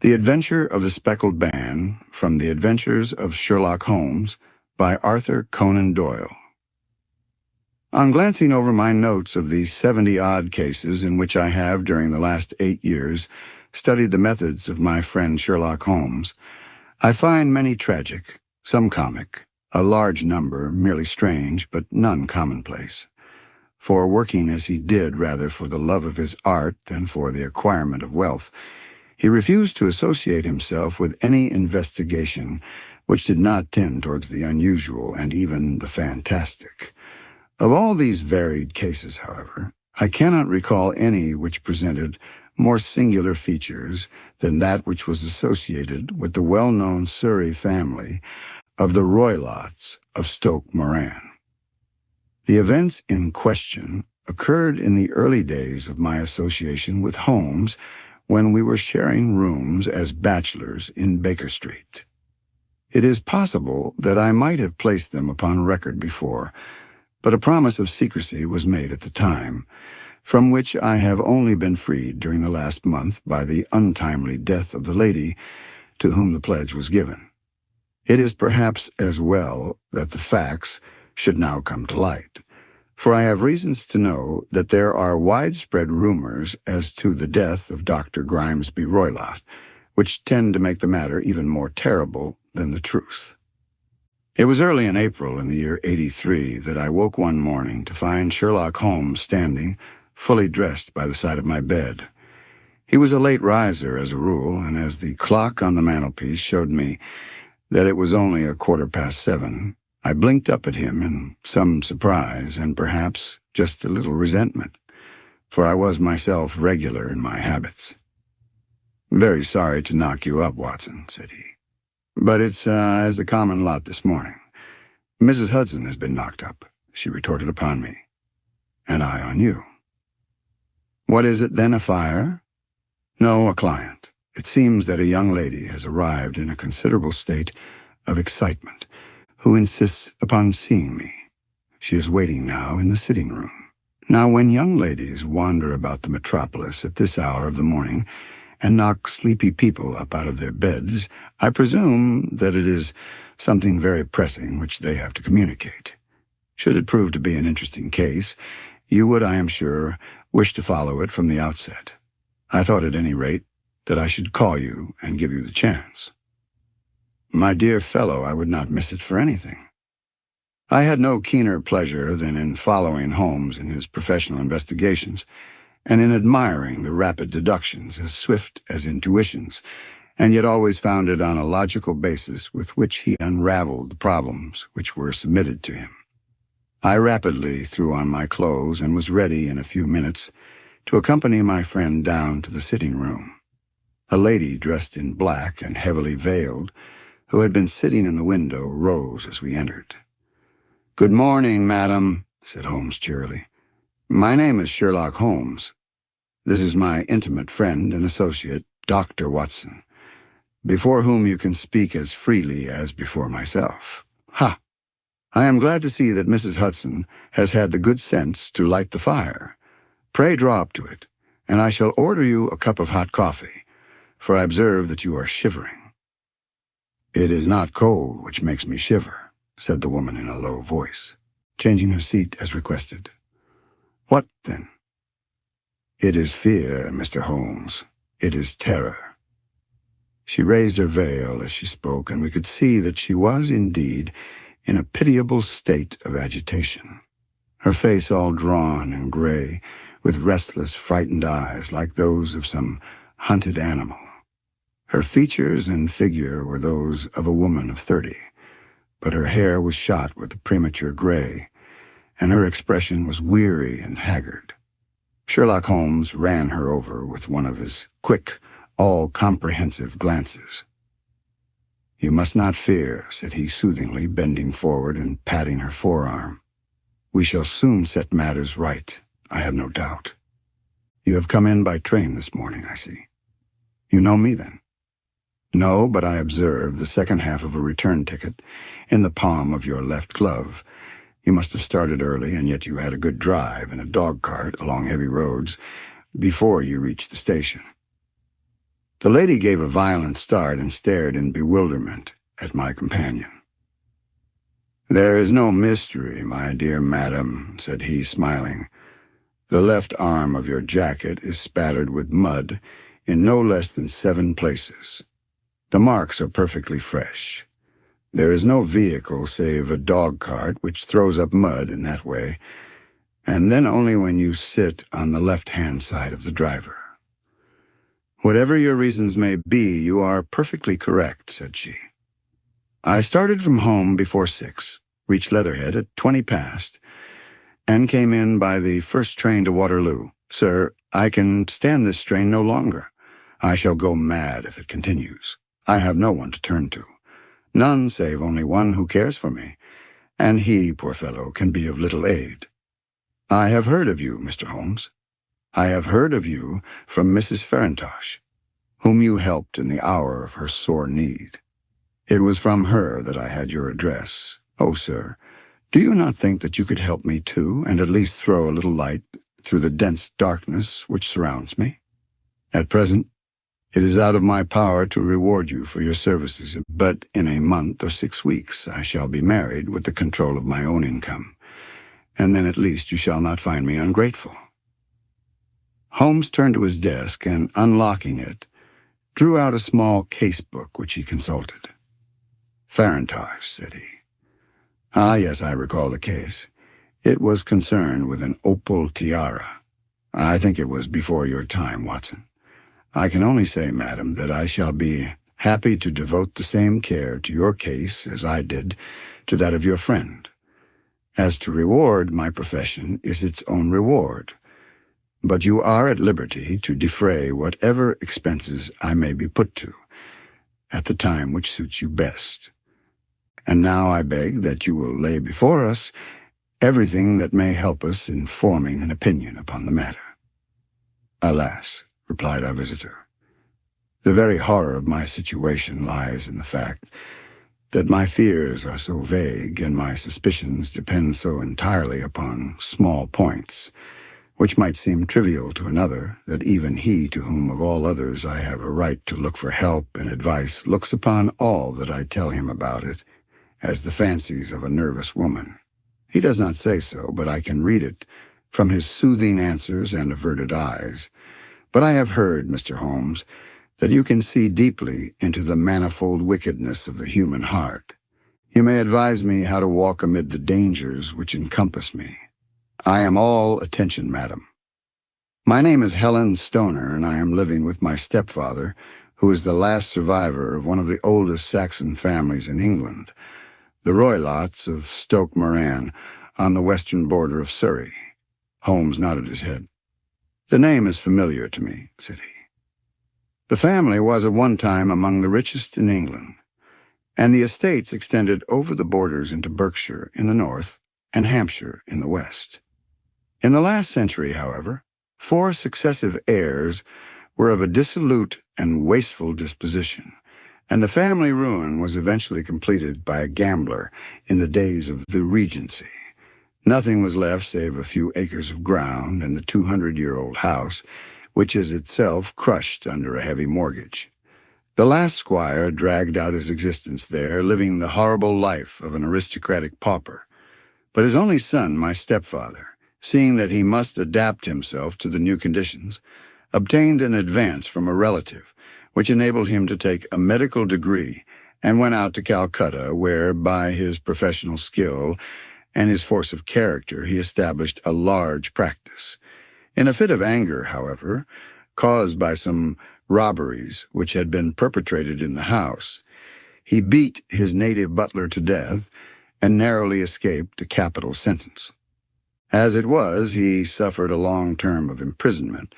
The Adventure of the Speckled Band from The Adventures of Sherlock Holmes by Arthur Conan Doyle. On glancing over my notes of the 70-odd cases in which I have, during the last 8 years, studied the methods of my friend Sherlock Holmes, I find many tragic, some comic, a large number merely strange, but none commonplace. For working as he did rather for the love of his art than for the acquirement of wealth, he refused to associate himself with any investigation which did not tend towards the unusual and even the fantastic. Of all these varied cases, however, I cannot recall any which presented more singular features than that which was associated with the well-known Surrey family of the Roylotts of Stoke Moran. The events in question occurred in the early days of my association with Holmes, when we were sharing rooms as bachelors in Baker Street. It is possible that I might have placed them upon record before, but a promise of secrecy was made at the time, from which I have only been freed during the last month by the untimely death of the lady to whom the pledge was given. It is perhaps as well that the facts should now come to light, for I have reasons to know that there are widespread rumors as to the death of Dr. Grimesby Roylott, which tend to make the matter even more terrible than the truth. It was early in April in the year '83 that I woke one morning to find Sherlock Holmes standing, fully dressed by the side of my bed. He was a late riser as a rule, and as the clock on the mantelpiece showed me that it was only 7:15, I blinked up at him in some surprise and perhaps just a little resentment, for I was myself regular in my habits. "Very sorry to knock you up, Watson," said he, "but it's as the common lot this morning. Mrs. Hudson has been knocked up," she retorted upon me, "and I on you." "What is it then, a fire?" "No, a client. It seems that a young lady has arrived in a considerable state of excitement, who insists upon seeing me. She is waiting now in the sitting room." Now, when young ladies wander about the metropolis at this hour of the morning and knock sleepy people up out of their beds, I presume that it is something very pressing which they have to communicate. Should it prove to be an interesting case, you would, I am sure, wish to follow it from the outset. I thought, at any rate, that I should call you and give you the chance. "My dear fellow, I would not miss it for anything." I had no keener pleasure than in following Holmes in his professional investigations, and in admiring the rapid deductions as swift as intuitions, and yet always founded on a logical basis with which he unraveled the problems which were submitted to him. I rapidly threw on my clothes and was ready in a few minutes to accompany my friend down to the sitting room. A lady dressed in black and heavily veiled, who had been sitting in the window, rose as we entered. "Good morning, madam," said Holmes cheerily. "My name is Sherlock Holmes. This is my intimate friend and associate, Dr. Watson, before whom you can speak as freely as before myself. Ha! I am glad to see that Mrs. Hudson has had the good sense to light the fire. Pray draw up to it, and I shall order you a cup of hot coffee, for I observe that you are shivering." "It is not cold which makes me shiver," said the woman in a low voice, changing her seat as requested. "What, then?" "It is fear, Mr. Holmes. It is terror." She raised her veil as she spoke, and we could see that she was, indeed, in a pitiable state of agitation, her face all drawn and gray, with restless, frightened eyes like those of some hunted animal. Her features and figure were those of a woman of 30, but her hair was shot with a premature gray, and her expression was weary and haggard. Sherlock Holmes ran her over with one of his quick, all-comprehensive glances. "You must not fear," said he soothingly, bending forward and patting her forearm. "We shall soon set matters right, I have no doubt. You have come in by train this morning, I see. You know me, then?" "No, but I observe the second half of a return ticket in the palm of your left glove. You must have started early, and yet you had a good drive in a dog-cart along heavy roads before you reached the station." The lady gave a violent start and stared in bewilderment at my companion. "There is no mystery, my dear madam," said he, smiling. "The left arm of your jacket is spattered with mud in no less than 7 places. The marks are perfectly fresh. There is no vehicle save a dog cart which throws up mud in that way, and then only when you sit on the left-hand side of the driver." "Whatever your reasons may be, you are perfectly correct," said she. "I started from home before 6, reached Leatherhead at 20 past, and came in by the first train to Waterloo. Sir, I can stand this strain no longer. I shall go mad if it continues. I have no one to turn to. None save only one who cares for me, and he, poor fellow, can be of little aid. I have heard of you, Mr. Holmes. I have heard of you from Mrs. Farintosh, whom you helped in the hour of her sore need. It was from her that I had your address. Oh, sir, do you not think that you could help me too, and at least throw a little light through the dense darkness which surrounds me? At present, it is out of my power to reward you for your services, but in a month or 6 weeks I shall be married with the control of my own income, and then at least you shall not find me ungrateful." Holmes turned to his desk and, unlocking it, drew out a small case-book which he consulted. "Farintosh," said he. "Ah, yes, I recall the case. It was concerned with an opal tiara. I think it was before your time, Watson. I can only say, madam, that I shall be happy to devote the same care to your case as I did to that of your friend. As to reward, my profession is its own reward, but you are at liberty to defray whatever expenses I may be put to, at the time which suits you best. And now I beg that you will lay before us everything that may help us in forming an opinion upon the matter." "Alas," replied our visitor, "the very horror of my situation lies in the fact that my fears are so vague and my suspicions depend so entirely upon small points, which might seem trivial to another, that even he to whom of all others I have a right to look for help and advice looks upon all that I tell him about it as the fancies of a nervous woman. He does not say so, but I can read it from his soothing answers and averted eyes. But I have heard, Mr. Holmes, that you can see deeply into the manifold wickedness of the human heart. You may advise me how to walk amid the dangers which encompass me. I am all attention, madam. My name is Helen Stoner, and I am living with my stepfather, who is the last survivor of one of the oldest Saxon families in England, the Roylotts of Stoke Moran, on the western border of Surrey." Holmes nodded his head. "The name is familiar to me," said he. "The family was at one time among the richest in England, and the estates extended over the borders into Berkshire in the north and Hampshire in the west. In the last century, however, 4 successive heirs were of a dissolute and wasteful disposition, and the family ruin was eventually completed by a gambler in the days of the Regency. Nothing was left save a few acres of ground and the 200-year-old house, which is itself crushed under a heavy mortgage. The last squire dragged out his existence there, living the horrible life of an aristocratic pauper. But his only son, my stepfather, seeing that he must adapt himself to the new conditions, obtained an advance from a relative, which enabled him to take a medical degree, and went out to Calcutta, where, by his professional skill and his force of character, he established a large practice. In a fit of anger, however, caused by some robberies which had been perpetrated in the house, he beat his native butler to death and narrowly escaped a capital sentence. As it was, he suffered a long term of imprisonment,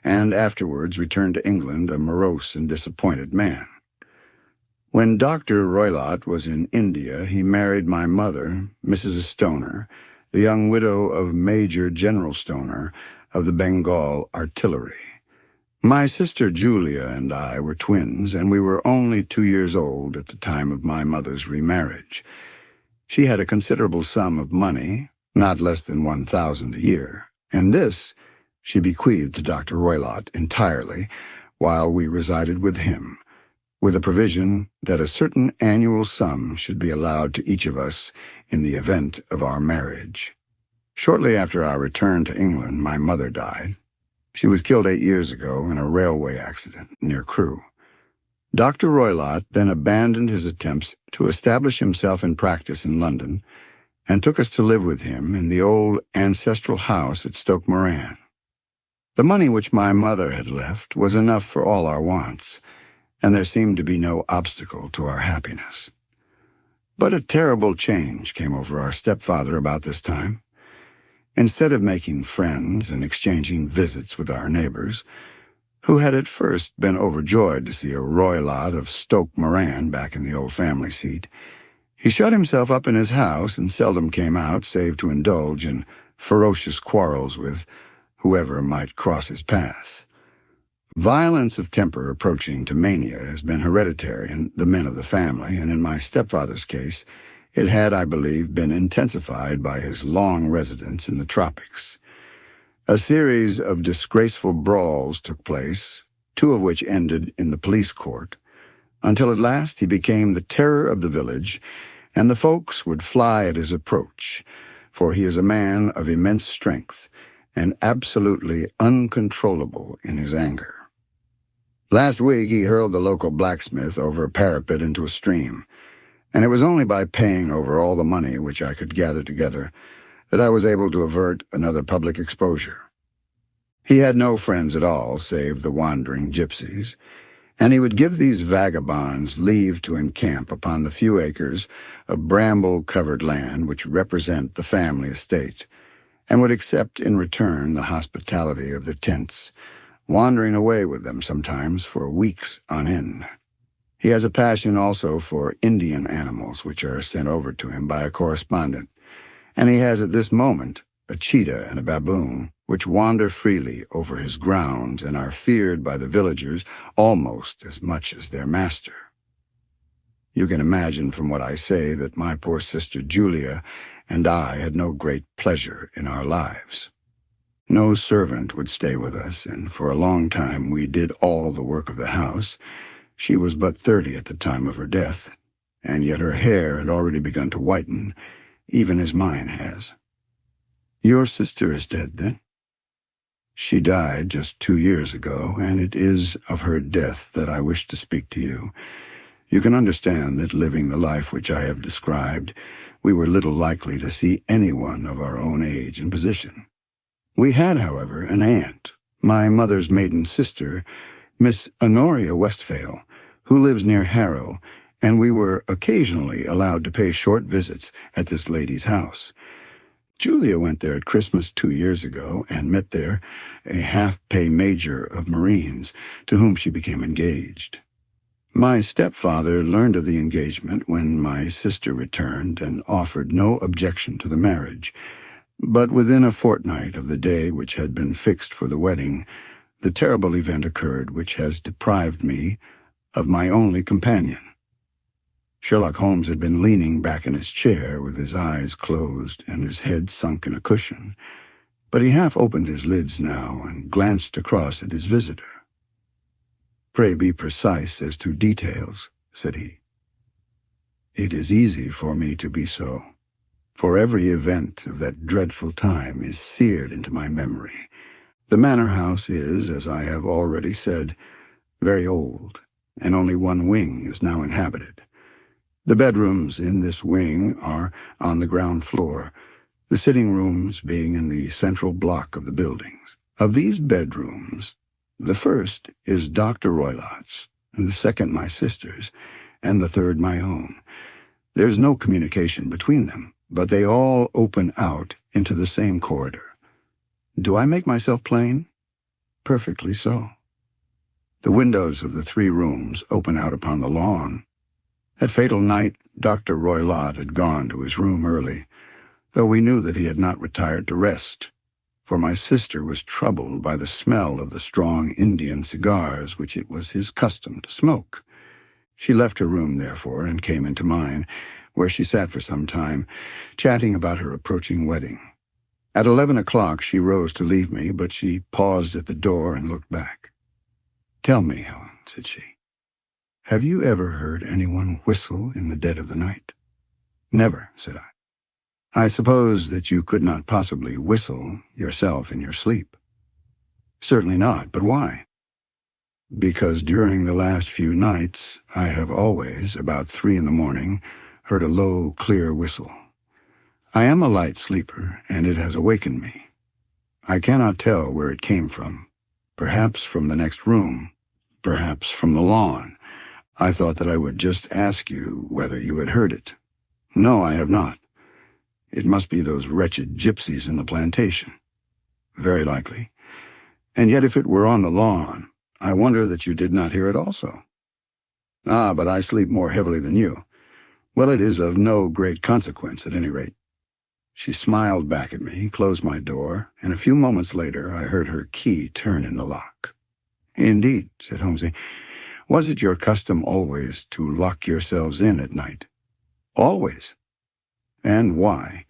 and afterwards returned to England a morose and disappointed man. When Dr. Roylott was in India, he married my mother, Mrs. Stoner, the young widow of Major General Stoner of the Bengal Artillery. My sister Julia and I were twins, and we were only 2 years old at the time of my mother's remarriage. She had a considerable sum of money, not less than 1,000 a year, and this she bequeathed to Dr. Roylott entirely, while we resided with him, with a provision that a certain annual sum should be allowed to each of us in the event of our marriage. Shortly after our return to England, my mother died. She was killed 8 years ago in a railway accident near Crewe. Dr. Roylott then abandoned his attempts to establish himself in practice in London and took us to live with him in the old ancestral house at Stoke Moran. The money which my mother had left was enough for all our wants, and there seemed to be no obstacle to our happiness. But a terrible change came over our stepfather about this time. Instead of making friends and exchanging visits with our neighbors, who had at first been overjoyed to see a Roylott of Stoke Moran back in the old family seat, he shut himself up in his house and seldom came out save to indulge in ferocious quarrels with whoever might cross his path. Violence of temper approaching to mania has been hereditary in the men of the family, and in my stepfather's case, it had, I believe, been intensified by his long residence in the tropics. A series of disgraceful brawls took place, 2 of which ended in the police court, until at last he became the terror of the village, and the folks would fly at his approach, for he is a man of immense strength and absolutely uncontrollable in his anger. Last week he hurled the local blacksmith over a parapet into a stream, and it was only by paying over all the money which I could gather together that I was able to avert another public exposure. He had no friends at all save the wandering gypsies, and he would give these vagabonds leave to encamp upon the few acres of bramble-covered land which represent the family estate, and would accept in return the hospitality of their tents, wandering away with them sometimes for weeks on end. He has a passion also for Indian animals which are sent over to him by a correspondent, and he has at this moment a cheetah and a baboon which wander freely over his grounds and are feared by the villagers almost as much as their master. You can imagine from what I say that my poor sister Julia and I had no great pleasure in our lives. No servant would stay with us, and for a long time we did all the work of the house. She was but 30 at the time of her death, and yet her hair had already begun to whiten, even as mine has. Your sister is dead, then? She died just 2 years ago, and it is of her death that I wish to speak to you. You can understand that living the life which I have described, we were little likely to see anyone of our own age and position. We had, however, an aunt, my mother's maiden sister, Miss Honoria Westphale, who lives near Harrow, and we were occasionally allowed to pay short visits at this lady's house. Julia went there at Christmas 2 years ago and met there a half-pay major of Marines, to whom she became engaged. My stepfather learned of the engagement when my sister returned and offered no objection to the marriage, but within a fortnight of the day which had been fixed for the wedding, the terrible event occurred which has deprived me of my only companion. Sherlock Holmes had been leaning back in his chair with his eyes closed and his head sunk in a cushion, but he half opened his lids now and glanced across at his visitor. "Pray be precise as to details," said he. "It is easy for me to be so, for every event of that dreadful time is seared into my memory. The manor house is, as I have already said, very old, and only one wing is now inhabited. The bedrooms in this wing are on the ground floor, the sitting rooms being in the central block of the buildings. Of these bedrooms, the first is Dr. Roylott's, and the second my sister's, and the third my own. There is no communication between them, but they all open out into the same corridor. Do I make myself plain? Perfectly so. The windows of the 3 rooms open out upon the lawn. That fatal night, Dr. Roylott had gone to his room early, though we knew that he had not retired to rest, for my sister was troubled by the smell of the strong Indian cigars which it was his custom to smoke. She left her room, therefore, and came into mine, where she sat for some time, chatting about her approaching wedding. At 11 o'clock she rose to leave me, but she paused at the door and looked back. "Tell me, Helen," said she, "have you ever heard anyone whistle in the dead of the night?" "Never," said I. "I suppose that you could not possibly whistle yourself in your sleep." "Certainly not, but why?" "Because during the last few nights I have always, about 3 in the morning, heard a low, clear whistle. I am a light sleeper, and it has awakened me. I cannot tell where it came from. Perhaps from the next room, perhaps from the lawn. I thought that I would just ask you whether you had heard it." "No, I have not." "It must be those wretched gypsies in the plantation." "Very likely. And yet if it were on the lawn, I wonder that you did not hear it also." "Ah, but I sleep more heavily than you. Well, it is of no great consequence, at any rate." She smiled back at me, closed my door, and a few moments later I heard her key turn in the lock. "Indeed," said Holmesy. "Was it your custom always to lock yourselves in at night?" "Always." "And why?"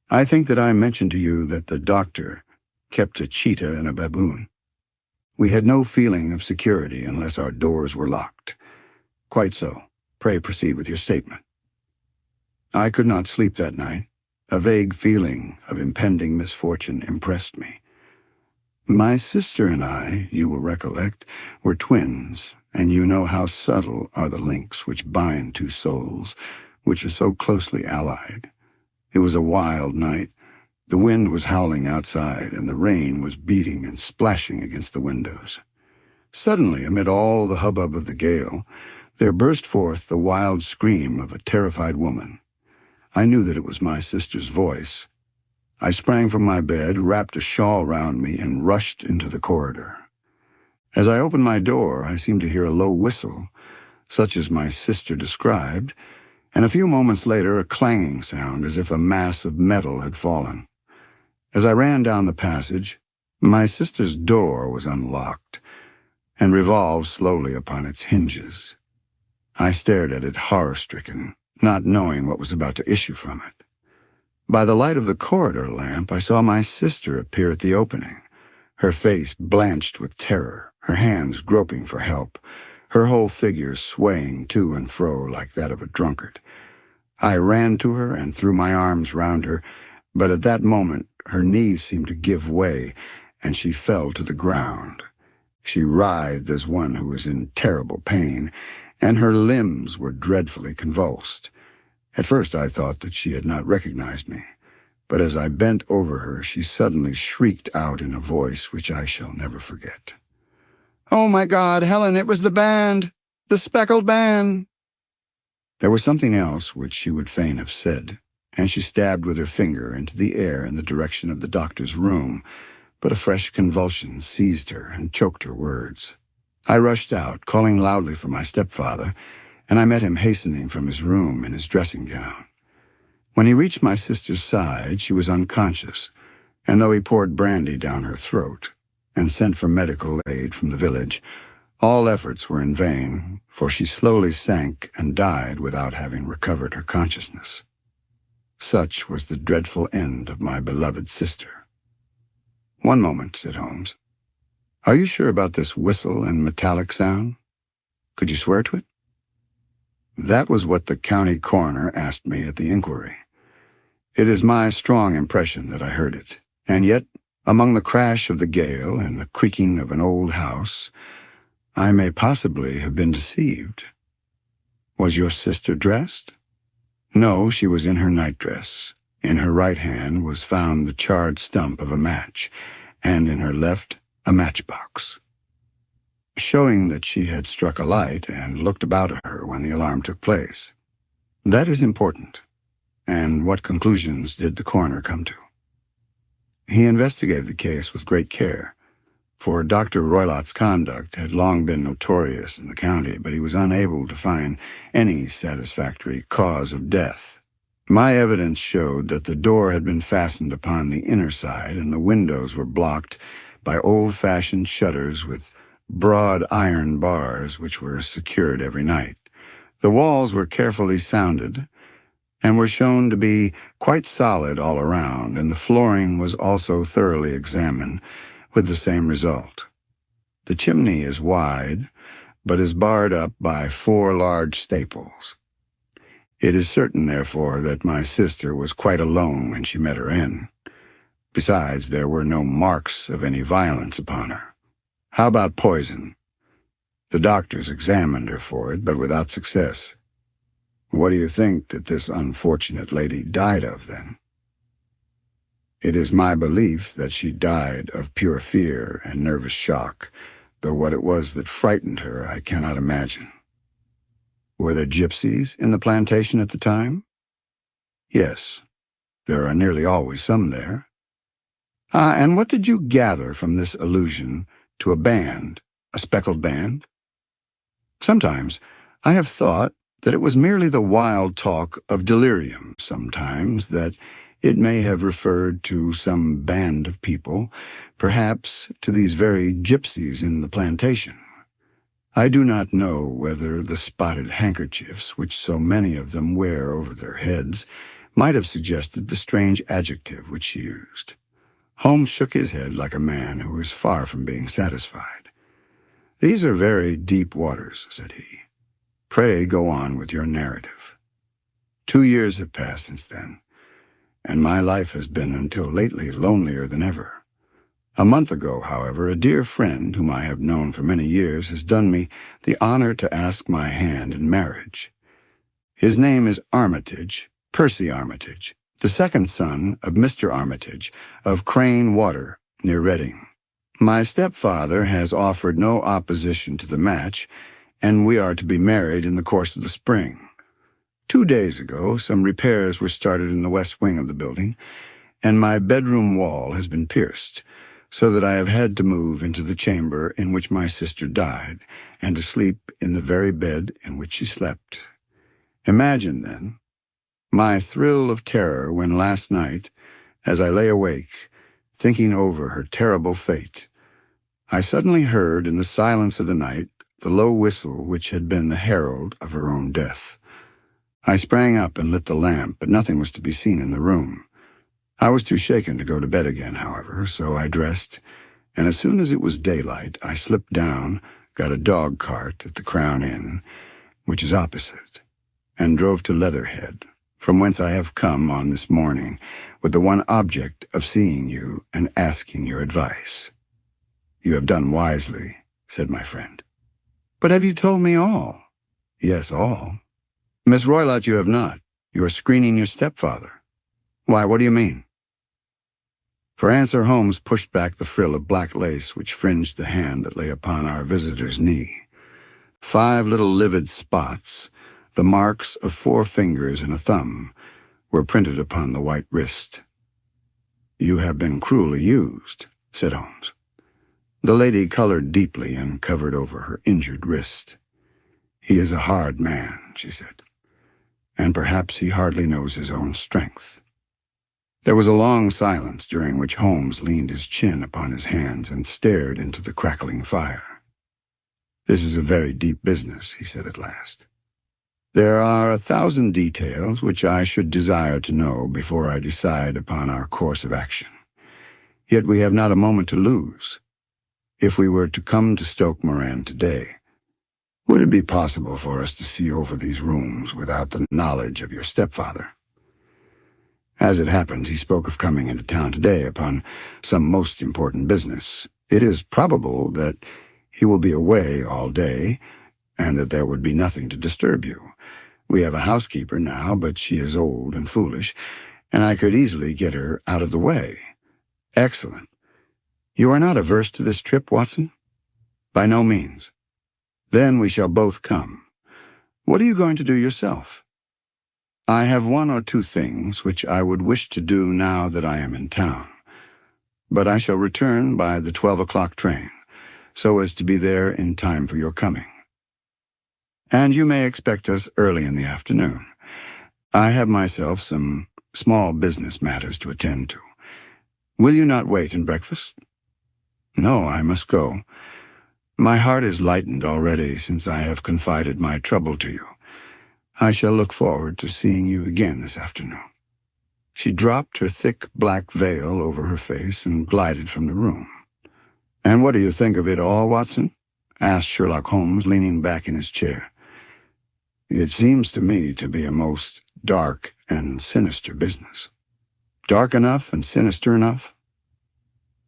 "I think that I mentioned to you that the doctor kept a cheetah and a baboon. We had no feeling of security unless our doors were locked." "Quite so. Pray proceed with your statement." "I could not sleep that night. A vague feeling of impending misfortune impressed me. My sister and I, you will recollect, were twins, and you know how subtle are the links which bind two souls, which are so closely allied. It was a wild night. The wind was howling outside, and the rain was beating and splashing against the windows. Suddenly, amid all the hubbub of the gale, there burst forth the wild scream of a terrified woman. I knew that it was my sister's voice. I sprang from my bed, wrapped a shawl round me, and rushed into the corridor. As I opened my door, I seemed to hear a low whistle, such as my sister described, and a few moments later a clanging sound as if a mass of metal had fallen. As I ran down the passage, my sister's door was unlocked and revolved slowly upon its hinges. I stared at it horror-stricken, not knowing what was about to issue from it. By the light of the corridor lamp, I saw my sister appear at the opening, her face blanched with terror, her hands groping for help, her whole figure swaying to and fro like that of a drunkard. I ran to her and threw my arms round her, but at that moment her knees seemed to give way, and she fell to the ground. She writhed as one who was in terrible pain, and her limbs were dreadfully convulsed. At first I thought that she had not recognized me, but as I bent over her, she suddenly shrieked out in a voice which I shall never forget. "Oh, my God, Helen, it was the band! The Speckled Band!" There was something else which she would fain have said, and she stabbed with her finger into the air in the direction of the doctor's room, but a fresh convulsion seized her and choked her words. I rushed out, calling loudly for my stepfather, and I met him hastening from his room in his dressing gown. When he reached my sister's side, she was unconscious, and though he poured brandy down her throat and sent for medical aid from the village, all efforts were in vain, for she slowly sank and died without having recovered her consciousness. Such was the dreadful end of my beloved sister. "One moment," said Holmes. "Are you sure about this whistle and metallic sound? Could you swear to it?" That was what the county coroner asked me at the inquiry. It is my strong impression that I heard it, and yet, among the crash of the gale and the creaking of an old house, I may possibly have been deceived. Was your sister dressed? No, she was in her nightdress. In her right hand was found the charred stump of a match, and in her left a matchbox, showing that she had struck a light and looked about her when the alarm took place. That is important. And what conclusions did the coroner come to? He investigated the case with great care, for Dr. Roylott's conduct had long been notorious in the county, but he was unable to find any satisfactory cause of death. My evidence showed that the door had been fastened upon the inner side, and the windows were blocked by old-fashioned shutters with broad iron bars which were secured every night. The walls were carefully sounded and were shown to be quite solid all around, and the flooring was also thoroughly examined with the same result. The chimney is wide, but is barred up by 4 large staples. It is certain, therefore, that my sister was quite alone when she met her end. Besides, there were no marks of any violence upon her. How about poison? The doctors examined her for it, but without success. What do you think that this unfortunate lady died of, then? It is my belief that she died of pure fear and nervous shock, though what it was that frightened her I cannot imagine. Were there gypsies in the plantation at the time? Yes, there are nearly always some there. And what did you gather from this allusion to a band, a speckled band? Sometimes I have thought that it was merely the wild talk of delirium, sometimes that it may have referred to some band of people, perhaps to these very gypsies in the plantation. I do not know whether the spotted handkerchiefs, which so many of them wear over their heads, might have suggested the strange adjective which she used. Holmes shook his head like a man who is far from being satisfied. "These are very deep waters," said he. "Pray go on with your narrative." 2 years have passed since then, and my life has been until lately lonelier than ever. A month ago, however, a dear friend whom I have known for many years has done me the honor to ask my hand in marriage. His name is Armitage, Percy Armitage, the second son of Mr. Armitage of Crane Water, near Reading. My stepfather has offered no opposition to the match, and we are to be married in the course of the spring. 2 days ago, some repairs were started in the west wing of the building, and my bedroom wall has been pierced, so that I have had to move into the chamber in which my sister died, and to sleep in the very bed in which she slept. Imagine, then, my thrill of terror when last night, as I lay awake, thinking over her terrible fate, I suddenly heard in the silence of the night the low whistle which had been the herald of her own death. I sprang up and lit the lamp, but nothing was to be seen in the room. I was too shaken to go to bed again, however, so I dressed, and as soon as it was daylight, I slipped down, got a dog cart at the Crown Inn, which is opposite, and drove to Leatherhead, from whence I have come on this morning, with the one object of seeing you and asking your advice." "You have done wisely," said my friend. "But have you told me all?" "Yes, all." "Miss Roylott, you have not. You are screening your stepfather." "Why, what do you mean?" For answer, Holmes pushed back the frill of black lace which fringed the hand that lay upon our visitor's knee. 5 little livid spots, the marks of 4 fingers and a thumb, were printed upon the white wrist. "You have been cruelly used," said Holmes. The lady colored deeply and covered over her injured wrist. "He is a hard man," she said, "and perhaps he hardly knows his own strength." There was a long silence, during which Holmes leaned his chin upon his hands and stared into the crackling fire. "This is a very deep business," he said at last. "There are 1,000 details which I should desire to know before I decide upon our course of action. Yet we have not a moment to lose. If we were to come to Stoke Moran today, would it be possible for us to see over these rooms without the knowledge of your stepfather? As it happens, he spoke of coming into town today upon some most important business. It is probable that he will be away all day, and that there would be nothing to disturb you. We have a housekeeper now, but she is old and foolish, and I could easily get her out of the way." "Excellent. You are not averse to this trip, Watson?" "By no means." "Then we shall both come. What are you going to do yourself?" "I have 1 or 2 things which I would wish to do now that I am in town, but I shall return by the 12 o'clock train, so as to be there in time for your coming. And you may expect us early in the afternoon. I have myself some small business matters to attend to. Will you not wait and breakfast?" "No, I must go. My heart is lightened already since I have confided my trouble to you. I shall look forward to seeing you again this afternoon." She dropped her thick black veil over her face and glided from the room. "And what do you think of it all, Watson?" asked Sherlock Holmes, leaning back in his chair. "It seems to me to be a most dark and sinister business. Dark enough and sinister enough.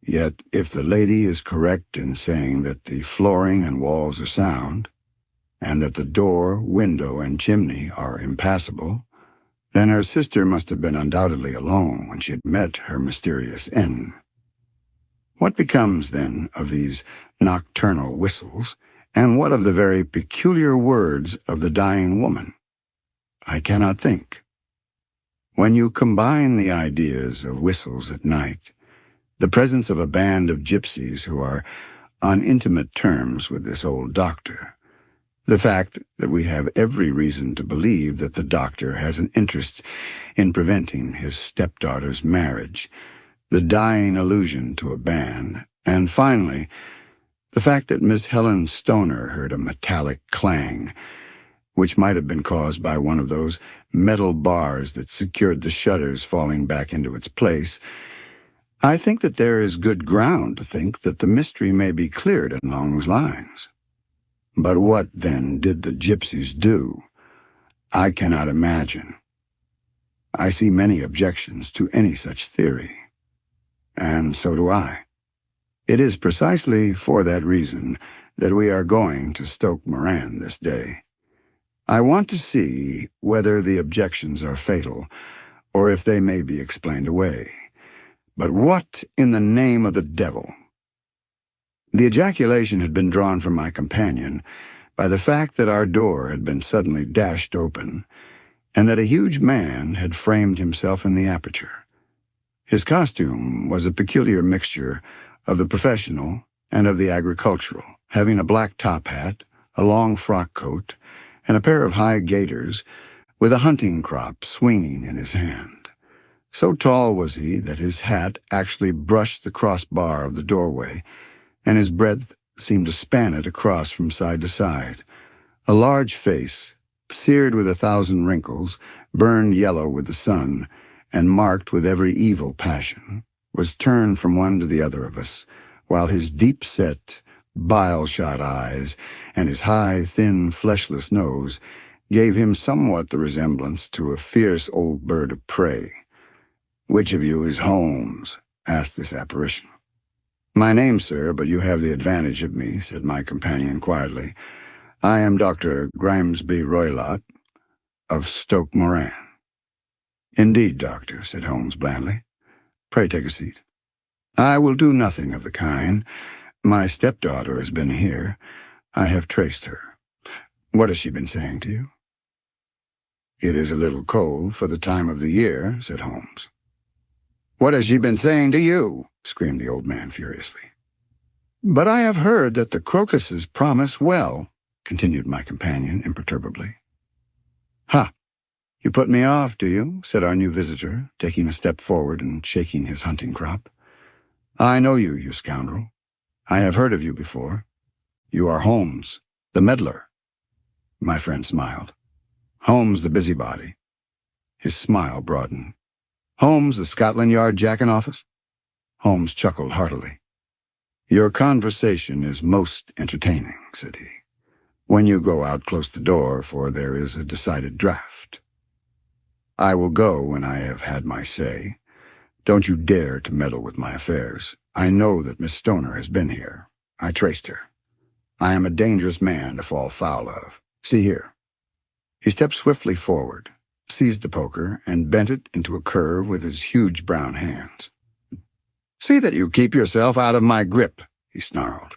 Yet, if the lady is correct in saying that the flooring and walls are sound, and that the door, window, and chimney are impassable, then her sister must have been undoubtedly alone when she had met her mysterious end. What becomes, then, of these nocturnal whistles, and what of the very peculiar words of the dying woman? I cannot think. When you combine the ideas of whistles at night, the presence of a band of gypsies who are on intimate terms with this old doctor, the fact that we have every reason to believe that the doctor has an interest in preventing his stepdaughter's marriage, the dying allusion to a band, and finally, the fact that Miss Helen Stoner heard a metallic clang, which might have been caused by one of those metal bars that secured the shutters falling back into its place, I think that there is good ground to think that the mystery may be cleared along those lines. But what, then, did the gypsies do? I cannot imagine. I see many objections to any such theory. And so do I. It is precisely for that reason that we are going to Stoke Moran this day. I want to see whether the objections are fatal, or if they may be explained away. But what in the name of the devil? The ejaculation had been drawn from my companion by the fact that our door had been suddenly dashed open, and that a huge man had framed himself in the aperture. His costume was a peculiar mixture of the professional and of the agricultural, having a black top hat, a long frock coat, and a pair of high gaiters, with a hunting crop swinging in his hand. So tall was he that his hat actually brushed the crossbar of the doorway, and his breadth seemed to span it across from side to side. A large face, seared with 1,000 wrinkles, burned yellow with the sun, and marked with every evil passion, was turned from one to the other of us, while his deep-set, bile-shot eyes and his high, thin, fleshless nose gave him somewhat the resemblance to a fierce old bird of prey. "Which of you is Holmes?" asked this apparition. "My name, sir, but you have the advantage of me," said my companion quietly. "I am Dr. Grimesby Roylott of Stoke Moran." "Indeed, doctor," said Holmes blandly. "Pray take a seat." "I will do nothing of the kind. My stepdaughter has been here. I have traced her. What has she been saying to you?" "It is a little cold for the time of the year," said Holmes. "What has she been saying to you?" screamed the old man furiously. "But I have heard that the crocuses promise well," continued my companion imperturbably. "Ha! You put me off, do you?" said our new visitor, taking a step forward and shaking his hunting crop. "I know you, you scoundrel. I have heard of you before. You are Holmes, the meddler." My friend smiled. "Holmes, the busybody." His smile broadened. "Holmes, the Scotland Yard jack-in-office?" Holmes chuckled heartily. "Your conversation is most entertaining," said he, "when you go out close the door, for there is a decided draught. I will go when I have had my say. Don't you dare to meddle with my affairs. I know that Miss Stoner has been here. I traced her. I am a dangerous man to fall foul of. See here." He stepped swiftly forward, seized the poker, and bent it into a curve with his huge brown hands. "See that you keep yourself out of my grip," he snarled,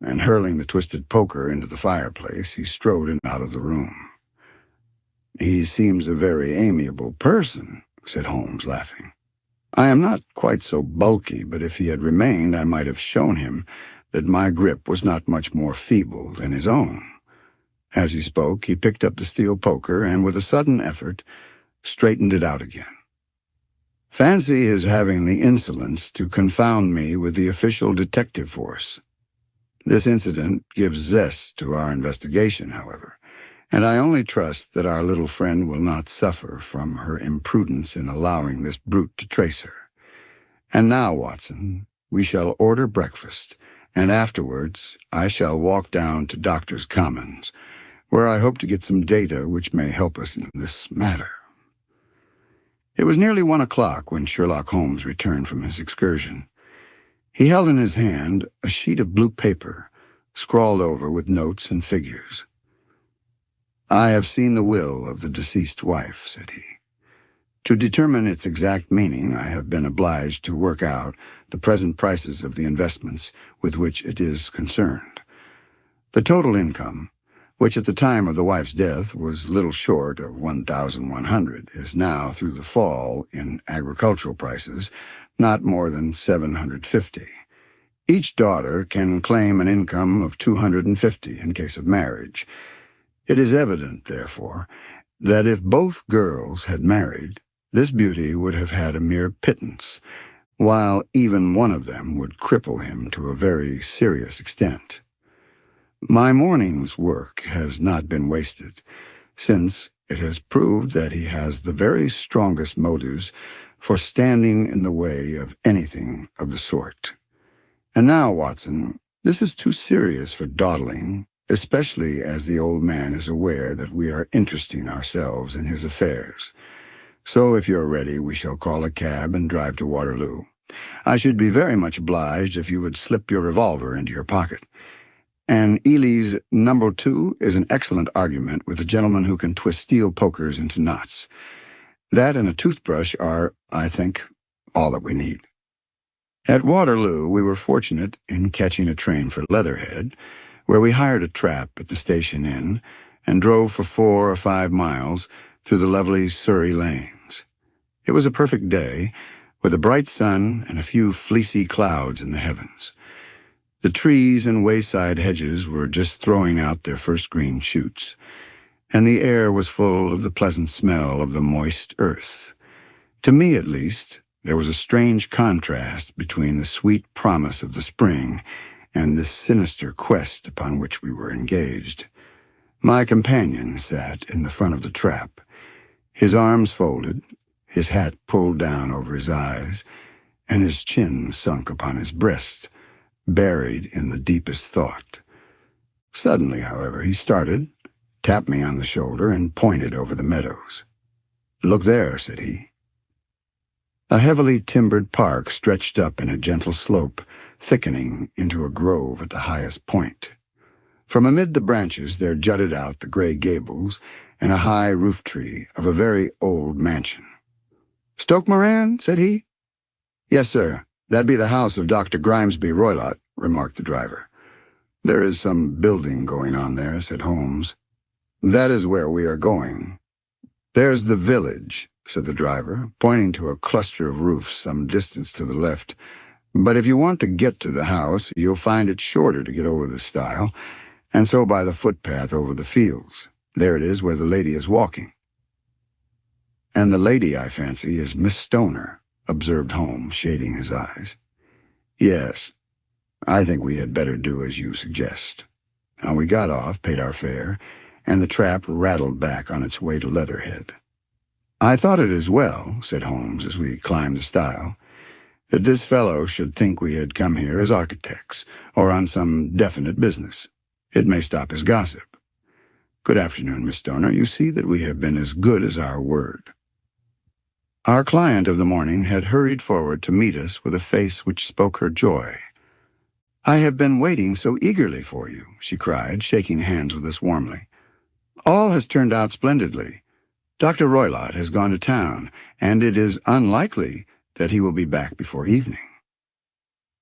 and hurling the twisted poker into the fireplace, he strode out of the room. "He seems a very amiable person," said Holmes, laughing. "I am not quite so bulky, but if he had remained, I might have shown him that my grip was not much more feeble than his own." As he spoke, he picked up the steel poker and, with a sudden effort, straightened it out again. "Fancy his having the insolence to confound me with the official detective force. This incident gives zest to our investigation, however, and I only trust that our little friend will not suffer from her imprudence in allowing this brute to trace her. And now, Watson, we shall order breakfast, and afterwards I shall walk down to Doctors' Commons, where I hope to get some data which may help us in this matter." It was nearly 1 o'clock when Sherlock Holmes returned from his excursion. He held in his hand a sheet of blue paper, scrawled over with notes and figures. "I have seen the will of the deceased wife," said he. "To determine its exact meaning, I have been obliged to work out the present prices of the investments with which it is concerned. The total income, which at the time of the wife's death was little short of 1,100, is now, through the fall in agricultural prices, not more than 750. Each daughter can claim an income of 250 in case of marriage. It is evident, therefore, that if both girls had married, this beauty would have had a mere pittance, while even one of them would cripple him to a very serious extent. My morning's work has not been wasted, since it has proved that he has the very strongest motives for standing in the way of anything of the sort. And now, Watson, this is too serious for dawdling, especially as the old man is aware that we are interesting ourselves in his affairs. So if you're ready, we shall call a cab and drive to Waterloo. I should be very much obliged if you would slip your revolver into your pocket. And Ely's number 2 is an excellent argument with a gentleman who can twist steel pokers into knots. That and a toothbrush are, I think, all that we need." At Waterloo, we were fortunate in catching a train for Leatherhead, where we hired a trap at the station inn and drove for 4 or 5 miles through the lovely Surrey lanes. It was a perfect day, with a bright sun and a few fleecy clouds in the heavens. The trees and wayside hedges were just throwing out their first green shoots, and the air was full of the pleasant smell of the moist earth. To me, at least, there was a strange contrast between the sweet promise of the spring and this sinister quest upon which we were engaged. My companion sat in the front of the trap, his arms folded, his hat pulled down over his eyes, and his chin sunk upon his breast, buried in the deepest thought. Suddenly, however, he started, tapped me on the shoulder, and pointed over the meadows. "Look there," said he. A heavily timbered park stretched up in a gentle slope, thickening into a grove at the highest point. From amid the branches there jutted out the gray gables and a high roof tree of a very old mansion. "Stoke Moran?" said he. "Yes, sir. That be the house of Dr. Grimesby Roylott," remarked the driver. "There is some building going on there," said Holmes. "That is where we are going." "There's the village," said the driver, pointing to a cluster of roofs some distance to the left. "But if you want to get to the house, you'll find it shorter to get over the stile, and so by the footpath over the fields. There it is where the lady is walking." "And the lady, I fancy, is Miss Stoner," observed Holmes, shading his eyes. "Yes, I think we had better do as you suggest." And we got off, paid our fare, and the trap rattled back on its way to Leatherhead. "I thought it as well," said Holmes as we climbed the stile, "that this fellow should think we had come here as architects, or on some definite business. It may stop his gossip. Good afternoon, Miss Stoner. You see that we have been as good as our word." Our client of the morning had hurried forward to meet us with a face which spoke her joy. "I have been waiting so eagerly for you," she cried, shaking hands with us warmly. "All has turned out splendidly. Dr. Roylott has gone to town, and it is unlikely that he will be back before evening."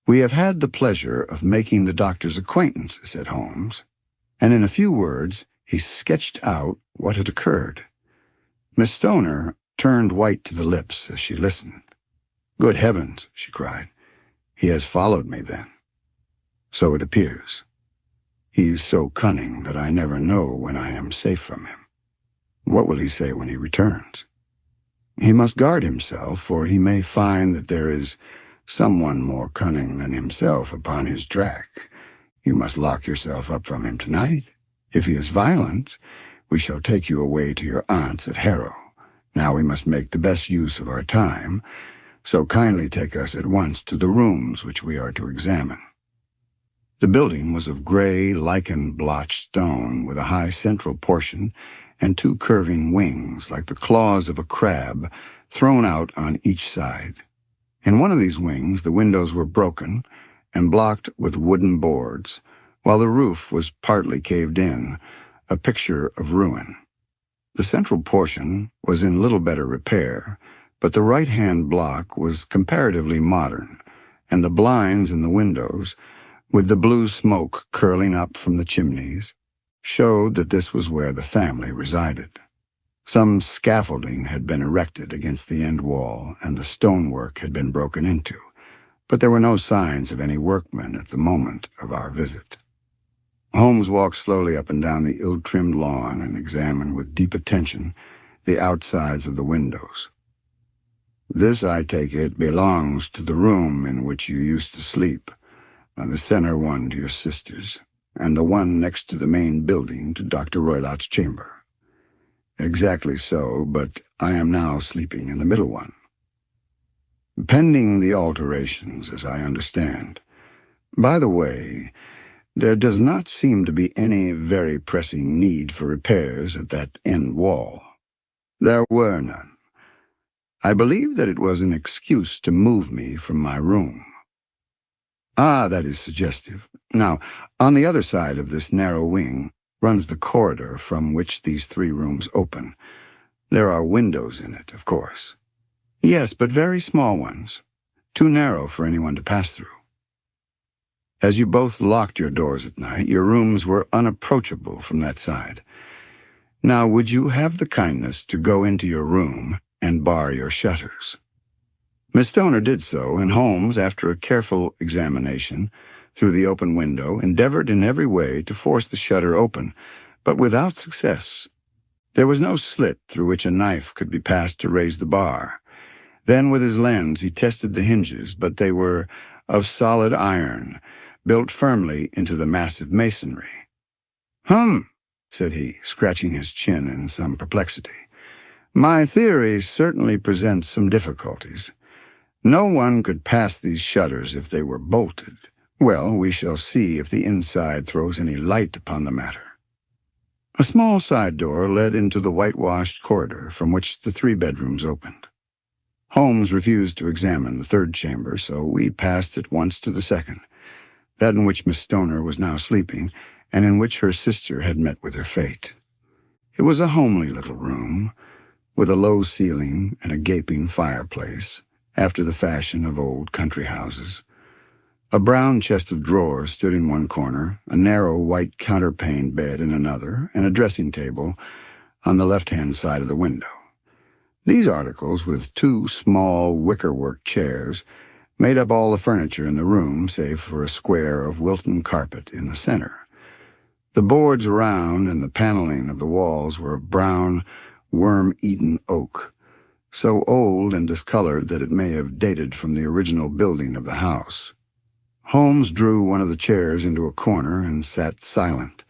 "We have had the pleasure of making the doctor's acquaintance," said Holmes, and in a few words he sketched out what had occurred. Miss Stoner turned white to the lips as she listened. "Good heavens," she cried. "He has followed me, then." "So it appears. He is so cunning that I never know when I am safe from him. What will he say when he returns? He must guard himself, for he may find that there is someone more cunning than himself upon his track. You must lock yourself up from him tonight. If he is violent, we shall take you away to your aunt's at Harrow. Now we must make the best use of our time, so kindly take us at once to the rooms which we are to examine." The building was of gray, lichen-blotched stone with a high central portion and two curving wings like the claws of a crab thrown out on each side. In one of these wings, the windows were broken and blocked with wooden boards, while the roof was partly caved in, a picture of ruin. The central portion was in little better repair, but the right-hand block was comparatively modern, and the blinds in the windows, with the blue smoke curling up from the chimneys, showed that this was where the family resided. Some scaffolding had been erected against the end wall, and the stonework had been broken into, but there were no signs of any workmen at the moment of our visit. Holmes walked slowly up and down the ill-trimmed lawn and examined with deep attention the outsides of the windows. "This, I take it, belongs to the room in which you used to sleep, the center one to your sister's, and the one next to the main building to Dr. Roylott's chamber." "Exactly so, but I am now sleeping in the middle one." "Pending the alterations, as I understand. By the way, there does not seem to be any very pressing need for repairs at that end wall." "There were none. I believe that it was an excuse to move me from my room." "Ah, that is suggestive. Now, on the other side of this narrow wing runs the corridor from which these three rooms open. There are windows in it, of course." "Yes, but very small ones, too narrow for anyone to pass through." "As you both locked your doors at night, your rooms were unapproachable from that side. Now, would you have the kindness to go into your room and bar your shutters?" Miss Stoner did so, and Holmes, after a careful examination through the open window, endeavored in every way to force the shutter open, but without success. There was no slit through which a knife could be passed to raise the bar. Then with his lens he tested the hinges, but they were of solid iron, built firmly into the massive masonry. "Hum," said he, scratching his chin in some perplexity. "My theory certainly presents some difficulties. No one could pass these shutters if they were bolted. Well, we shall see if the inside throws any light upon the matter." A small side door led into the whitewashed corridor from which the three bedrooms opened. Holmes refused to examine the third chamber, so we passed at once to the second, that in which Miss Stoner was now sleeping, and in which her sister had met with her fate. It was a homely little room, with a low ceiling and a gaping fireplace, after the fashion of old country houses. A brown chest of drawers stood in one corner, a narrow white counterpaned bed in another, and a dressing table on the left-hand side of the window. These articles, with two small wickerwork chairs, made up all the furniture in the room, save for a square of Wilton carpet in the center. The boards around and the paneling of the walls were of brown, worm-eaten oak, so old and discolored that it may have dated from the original building of the house. Holmes drew one of the chairs into a corner and sat silent,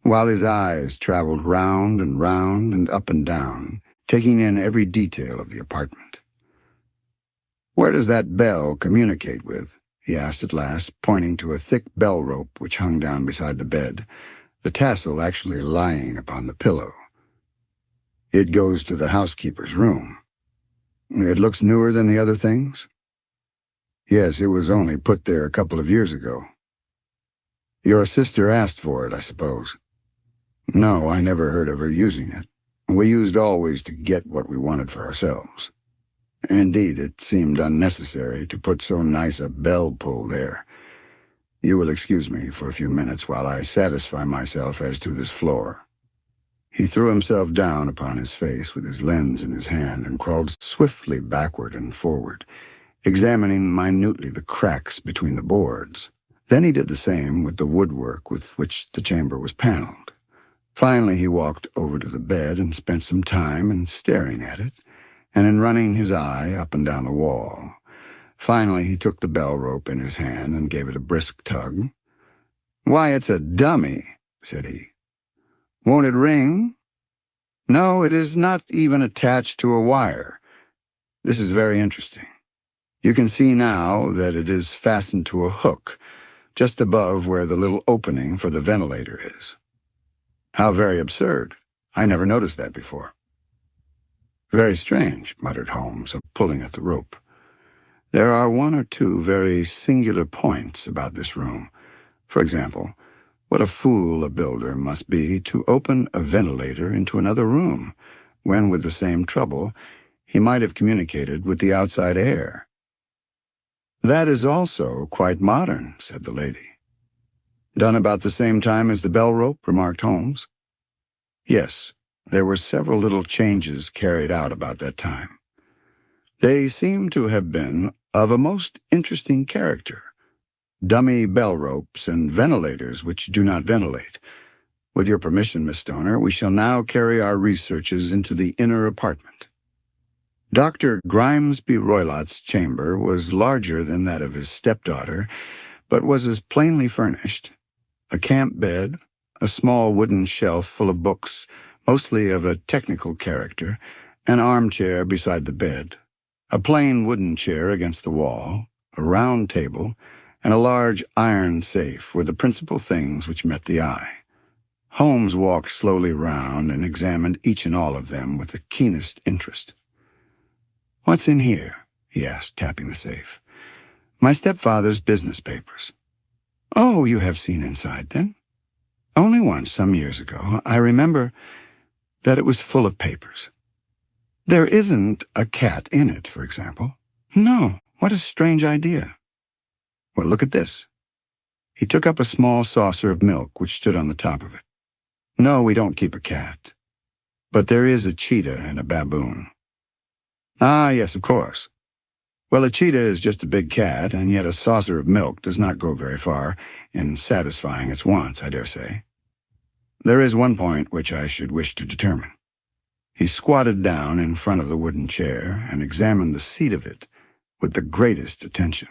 while his eyes traveled round and up and down, taking in every detail of the apartment. "Where does that bell communicate with?" he asked at last, pointing to a thick bell rope which hung down beside the bed, the tassel actually lying upon the pillow. "It goes to the housekeeper's room." "It looks newer than the other things?" "Yes, it was only put there a couple of years ago." "Your sister asked for it, I suppose?" "No, I never heard of her using it. We used always to get what we wanted for ourselves. Indeed, it seemed unnecessary to put so nice a bell-pull there. You will excuse me for a few minutes while I satisfy myself as to this floor." He threw himself down upon his face with his lens in his hand and crawled swiftly backward and forward, examining minutely the cracks between the boards. Then he did the same with the woodwork with which the chamber was paneled. Finally he walked over to the bed and spent some time in staring at it, and in running his eye up and down the wall. Finally he took the bell rope in his hand and gave it a brisk tug. "Why, it's a dummy," said he. "Won't it ring?" "No, it is not even attached to a wire. This is very interesting. You can see now that it is fastened to a hook, just above where the little opening for the ventilator is. How very absurd. I never noticed that before. Very strange, muttered Holmes, pulling at the rope. There are one or two very singular points about this room. For example, what a fool a builder must be to open a ventilator into another room, when with the same trouble he might have communicated with the outside air. That is also quite modern, said the lady. Done about the same time as the bell rope, remarked Holmes. Yes, there were several little changes carried out about that time. They seem to have been of a most interesting character. Dummy bell ropes and ventilators which do not ventilate. With your permission, Miss Stoner, we shall now carry our researches into the inner apartment. Dr. Grimesby Roylott's chamber was larger than that of his stepdaughter, but was as plainly furnished. A camp bed, a small wooden shelf full of books, mostly of a technical character, an armchair beside the bed, a plain wooden chair against the wall, a round table, and a large iron safe were the principal things which met the eye. Holmes walked slowly round and examined each and all of them with the keenest interest. "What's in here?" he asked, tapping the safe. "My stepfather's business papers." "Oh, you have seen inside, then?" "Only once, some years ago. I remember that it was full of papers." "There isn't a cat in it, for example?" "No. What a strange idea." "Well, look at this." He took up a small saucer of milk which stood on the top of it. "No, we don't keep a cat. But there is a cheetah and a baboon." "Ah, yes, of course. Well, a cheetah is just a big cat, and yet a saucer of milk does not go very far in satisfying its wants, I dare say. There is one point which I should wish to determine." He squatted down in front of the wooden chair and examined the seat of it with the greatest attention.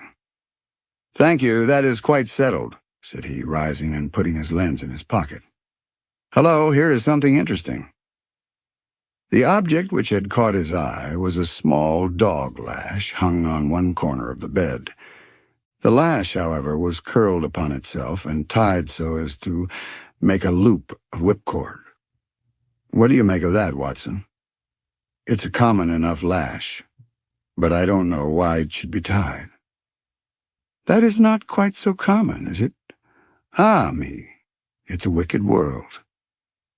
"Thank you, that is quite settled," said he, rising and putting his lens in his pocket. "Hello, here is something interesting." The object which had caught his eye was a small dog lash hung on one corner of the bed. The lash, however, was curled upon itself and tied so as to make a loop of whipcord. "What do you make of that, Watson?" "It's a common enough lash, but I don't know why it should be tied." "That is not quite so common, is it?" "Ah, me, it's a wicked world.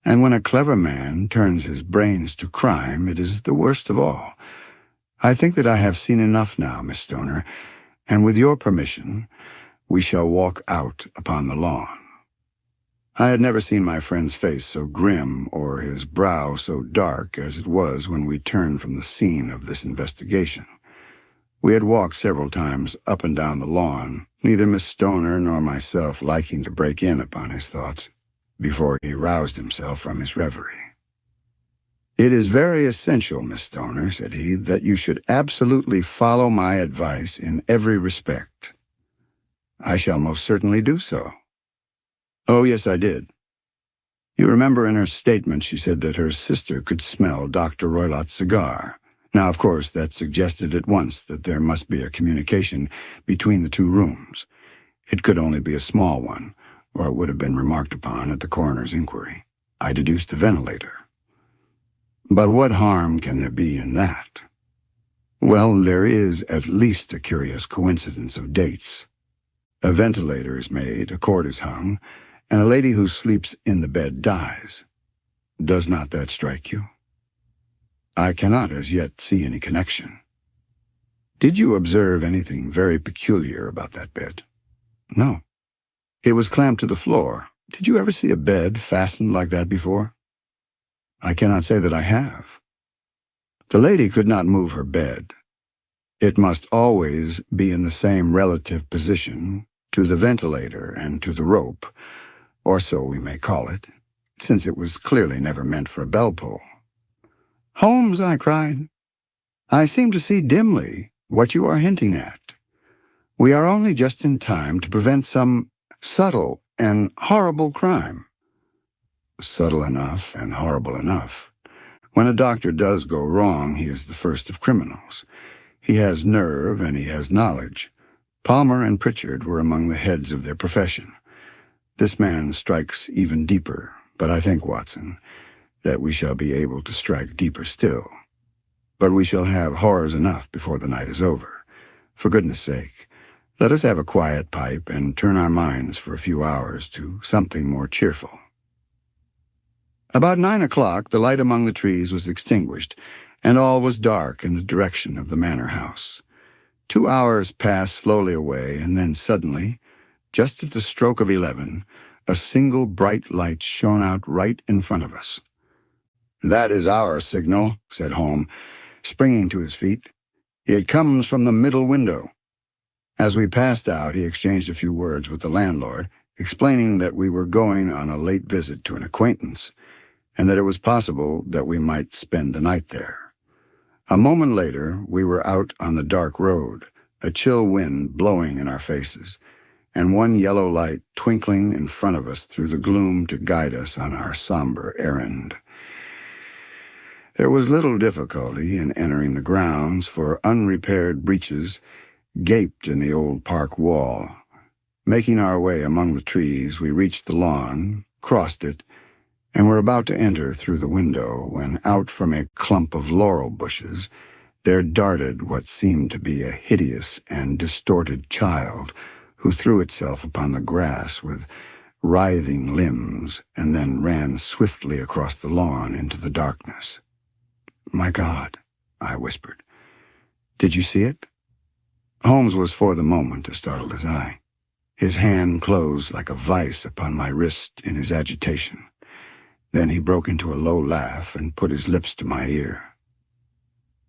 And when a clever man turns his brains to crime, it is the worst of all. I think that I have seen enough now, Miss Stoner, and with your permission, we shall walk out upon the lawn." I had never seen my friend's face so grim or his brow so dark as it was when we turned from the scene of this investigation. We had walked several times up and down the lawn, neither Miss Stoner nor myself liking to break in upon his thoughts before he roused himself from his reverie. "It is very essential, Miss Stoner," said he, "that you should absolutely follow my advice in every respect." "I shall most certainly do so." "Oh, yes, I did. You remember in her statement she said that her sister could smell Dr. Roylott's cigar. Now, of course, that suggested at once that there must be a communication between the two rooms. It could only be a small one, or it would have been remarked upon at the coroner's inquiry. I deduced a ventilator. But what harm can there be in that? Well, there is at least a curious coincidence of dates. A ventilator is made, a cord is hung, and a lady who sleeps in the bed dies. Does not that strike you? I cannot as yet see any connection. Did you observe anything very peculiar about that bed? No. It was clamped to the floor. Did you ever see a bed fastened like that before? I cannot say that I have. The lady could not move her bed. It must always be in the same relative position to the ventilator and to the rope, or so we may call it, since it was clearly never meant for a bell pull. "Holmes," I cried, "I seem to see dimly what you are hinting at. We are only just in time to prevent some subtle and horrible crime." "Subtle enough and horrible enough. When a doctor does go wrong, he is the first of criminals. He has nerve and he has knowledge, Palmer and Pritchard were among the heads of their profession. This man strikes even deeper, but I think, Watson, that we shall be able to strike deeper still. But we shall have horrors enough before the night is over. For goodness sake, let us have a quiet pipe and turn our minds for a few hours to something more cheerful. About 9 o'clock, the light among the trees was extinguished, and all was dark in the direction of the manor house. 2 hours passed slowly away, and then suddenly, just at the stroke of 11, a single bright light shone out right in front of us. "That is our signal," said Holmes, springing to his feet. "It comes from the middle window." As we passed out, he exchanged a few words with the landlord, explaining that we were going on a late visit to an acquaintance, and that it was possible that we might spend the night there. A moment later, we were out on the dark road, a chill wind blowing in our faces, and one yellow light twinkling in front of us through the gloom to guide us on our somber errand. There was little difficulty in entering the grounds, for unrepaired breaches gaped in the old park wall. Making our way among the trees, we reached the lawn, crossed it, and were about to enter through the window when out from a clump of laurel bushes there darted what seemed to be a hideous and distorted child, who threw itself upon the grass with writhing limbs and then ran swiftly across the lawn into the darkness. "My God," I whispered. "Did you see it?" Holmes was for the moment as startled as I. His hand closed like a vice upon my wrist in his agitation. Then he broke into a low laugh and put his lips to my ear.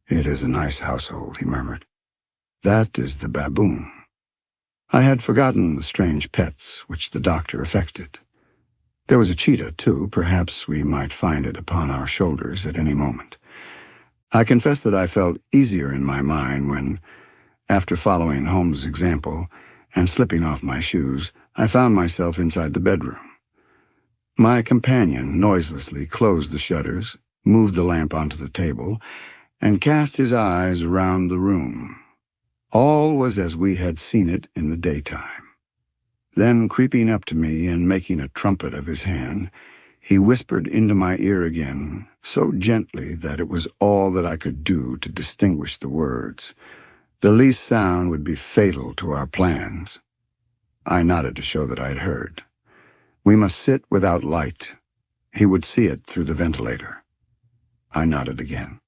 "It is a nice household," he murmured. "That is the baboon." I had forgotten the strange pets which the doctor affected. There was a cheetah, too. Perhaps we might find it upon our shoulders at any moment. I confess that I felt easier in my mind when, after following Holmes' example and slipping off my shoes, I found myself inside the bedroom. My companion noiselessly closed the shutters, moved the lamp onto the table, and cast his eyes around the room. All was as we had seen it in the daytime. Then, creeping up to me and making a trumpet of his hand, he whispered into my ear again, so gently that it was all that I could do to distinguish the words. The least sound would be fatal to our plans. I nodded to show that I had heard. We must sit without light. He would see it through the ventilator. I nodded again.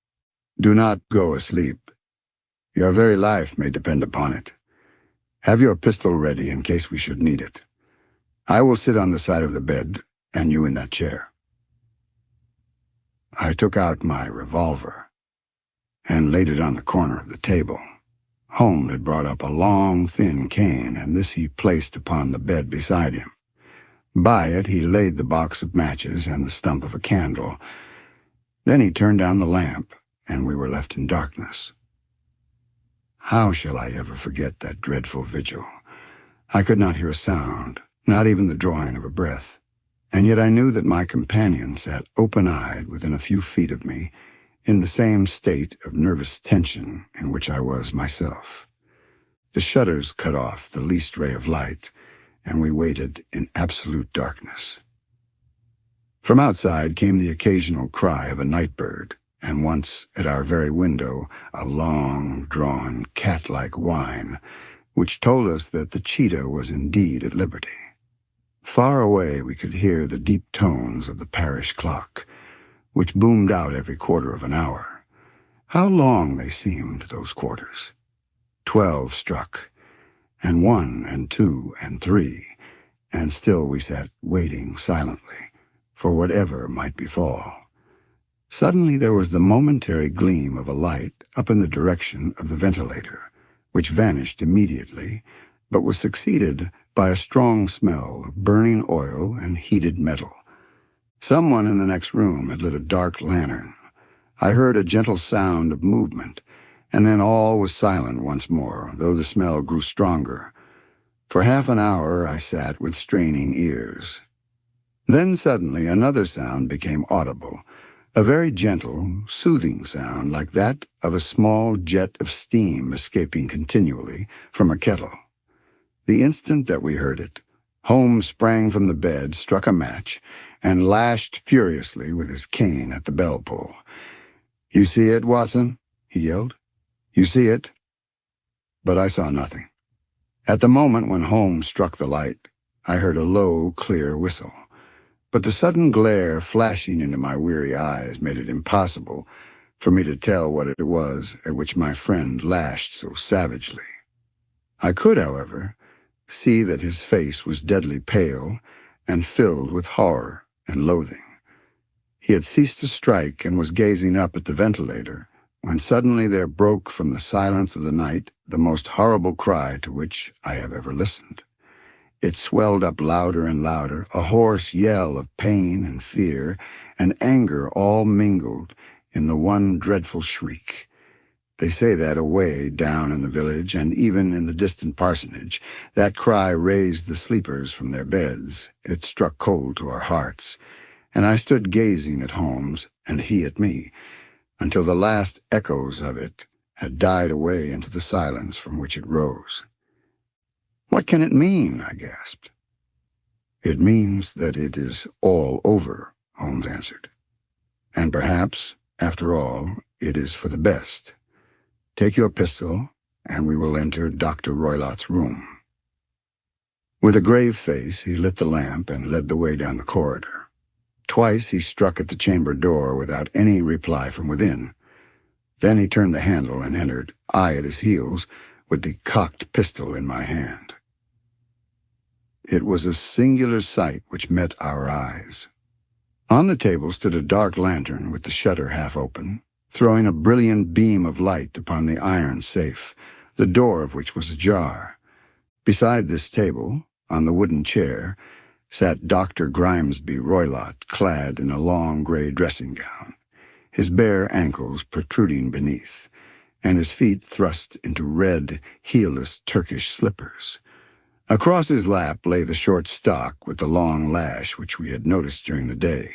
"Do not go asleep. Your very life may depend upon it. Have your pistol ready in case we should need it. I will sit on the side of the bed, and you in that chair." I took out my revolver and laid it on the corner of the table. Holmes had brought up a long, thin cane, and this he placed upon the bed beside him. By it he laid the box of matches and the stump of a candle. Then he turned down the lamp, and we were left in darkness. How shall I ever forget that dreadful vigil? I could not hear a sound, not even the drawing of a breath, and yet I knew that my companion sat open-eyed within a few feet of me, in the same state of nervous tension in which I was myself. The shutters cut off the least ray of light, and we waited in absolute darkness. From outside came the occasional cry of a night bird, and once at our very window a long-drawn, cat-like whine, which told us that the cheetah was indeed at liberty. Far away we could hear the deep tones of the parish clock, which boomed out every quarter of an hour. How long they seemed, those quarters! 12 struck, and 1 and 2 and 3, and still we sat waiting silently for whatever might befall. Suddenly there was the momentary gleam of a light up in the direction of the ventilator, which vanished immediately, but was succeeded by a strong smell of burning oil and heated metal. Someone in the next room had lit a dark lantern. I heard a gentle sound of movement, and then all was silent once more, though the smell grew stronger. For half an hour I sat with straining ears. Then suddenly another sound became audible, a very gentle, soothing sound like that of a small jet of steam escaping continually from a kettle. The instant that we heard it, Holmes sprang from the bed, struck a match, and lashed furiously with his cane at the bell pull. "You see it, Watson?" he yelled. "You see it?" But I saw nothing. At the moment when Holmes struck the light, I heard a low, clear whistle. But the sudden glare flashing into my weary eyes made it impossible for me to tell what it was at which my friend lashed so savagely. I could, however, see that his face was deadly pale and filled with horror and loathing. He had ceased to strike and was gazing up at the ventilator when suddenly there broke from the silence of the night the most horrible cry to which I have ever listened. It swelled up louder and louder, a hoarse yell of pain and fear and anger all mingled in the one dreadful shriek. They say that away down in the village and even in the distant parsonage, that cry raised the sleepers from their beds. It struck cold to our hearts, and I stood gazing at Holmes and he at me until the last echoes of it had died away into the silence from which it rose. "What can it mean?" I gasped. "It means that it is all over," Holmes answered. "And perhaps, after all, it is for the best. Take your pistol, and we will enter Dr. Roylott's room." With a grave face, he lit the lamp and led the way down the corridor. Twice he struck at the chamber door without any reply from within. Then he turned the handle and entered, I at his heels, with the cocked pistol in my hand. It was a singular sight which met our eyes. On the table stood a dark lantern with the shutter half open, throwing a brilliant beam of light upon the iron safe, the door of which was ajar. Beside this table, on the wooden chair, sat Dr. Grimesby Roylott, clad in a long gray dressing gown, his bare ankles protruding beneath, and his feet thrust into red, heelless Turkish slippers. Across his lap lay the short stock with the long lash which we had noticed during the day.